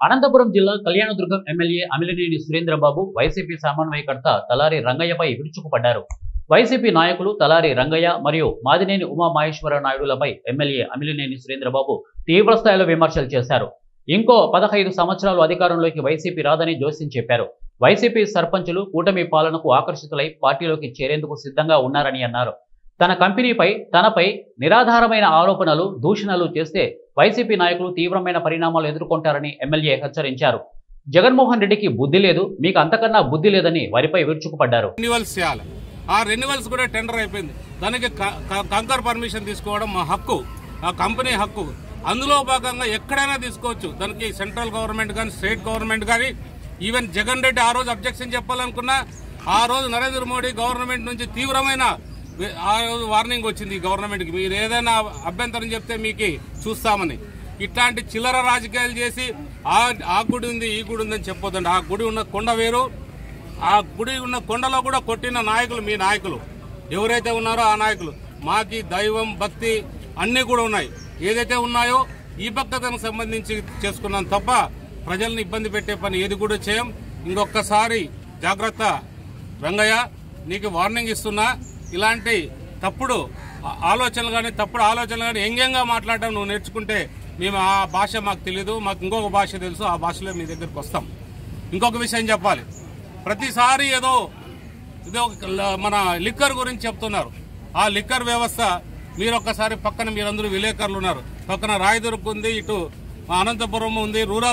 అనంతపురం జిల్లా Kalyandurg MLA Amilineni Surendra Babu YCP సమన్వయకర్త తలారి రంగయ్యపై విరుచుకుపడ్డారు. వైసీపీ నాయకులు తలారి రంగయ్య మరియు మాదినేని ఉమామహేశ్వర నాయుడులపై ఎమ్మెల్యే అమిలినేని సురేంద్రబాబు తీవ్రస్థాయిలో విమర్శలు చేశారు. ఇంకో 15 సంవత్సరాలు అధికారంలోకి వైసీపీ రాదని జోస్యం చెప్పారు. వైసీపీ సర్పంచులు కూటమి పాలనకు ఆకర్షితులై పార్టీలోకి చేరేందుకు సిద్ధంగా ఉన్నారని అన్నారు. తన కంపెనీపై తనపై నిరాధారమైన ఆరోపణలు, దూషణలు చేస్తే వైసీపీ నాయకులు తీవ్రమైన పరిణామాలు ఎదుర్కొంటారని ఎమ్మెల్యే హెచ్చరించారు. జగన్మోహన్ రెడ్డికి బుద్ధి లేదు, మీకు అంతకన్నా బుద్ధి లేదని వారిపై విరుచుకుపడ్డారు. ఆ రెన్యువల్స్ కూడా టెండర్ అయిపోయింది. దానికి కంకర్ పర్మిషన్ తీసుకోవడం మా హక్కు, ఆ కంపెనీ హక్కు. అందులో భాగంగా ఎక్కడైనా తీసుకోవచ్చు. దానికి సెంట్రల్ గవర్నమెంట్ కానీ, స్టేట్ గవర్నమెంట్ కానీ, ఈవెన్ జగన్ రెడ్డి ఆ రోజు అబ్జెక్షన్ చెప్పాలనుకున్నా ఆ రోజు నరేంద్ర మోడీ గవర్నమెంట్ నుంచి తీవ్రమైన ఆ రోజు వార్నింగ్ వచ్చింది గవర్నమెంట్కి, మీరు ఏదైనా అభ్యంతరం చెప్తే మీకు చూస్తామని. ఇట్లాంటి చిల్లర రాజకీయాలు చేసి ఆ గుడి ఉంది, ఈ గుడి ఉందని చెప్పొద్దండి. ఆ గుడి ఉన్న కొండ వేరు, ఆ గుడి ఉన్న కొండలో కూడా కొట్టిన నాయకులు మీ నాయకులు ఎవరైతే ఉన్నారో ఆ నాయకులు. మాకి దైవం, భక్తి అన్నీ కూడా ఉన్నాయి. ఏదైతే ఉన్నాయో ఈ భక్తతకు సంబంధించి చేసుకున్నాం తప్ప ప్రజల్ని ఇబ్బంది పెట్టే పని ఏది కూడా చేయం. ఇంకొకసారి జాగ్రత్త రంగయ్య, నీకు వార్నింగ్ ఇస్తున్నా. ఇలాంటి తప్పుడు ఆలోచనలు కానీ వ్యంగ్యంగా మాట్లాడడం నువ్వు నేర్చుకుంటే మేము ఆ భాష మాకు తెలీదు, మాకు ఇంకొక భాష తెలుసు, ఆ భాషలో మీ దగ్గరికి వస్తాం. ఇంకొక విషయం చెప్పాలి, ప్రతిసారి ఏదో మన లిక్కర్ గురించి చెప్తున్నారు. ఆ లిక్కర్ వ్యవస్థ మీరు ఒక్కసారి పక్కన మీరందరూ విలేకరులు ఉన్నారు, పక్కన రాయదుర్గ్ ఉంది, ఇటు అనంతపురం ఉంది, రూరల్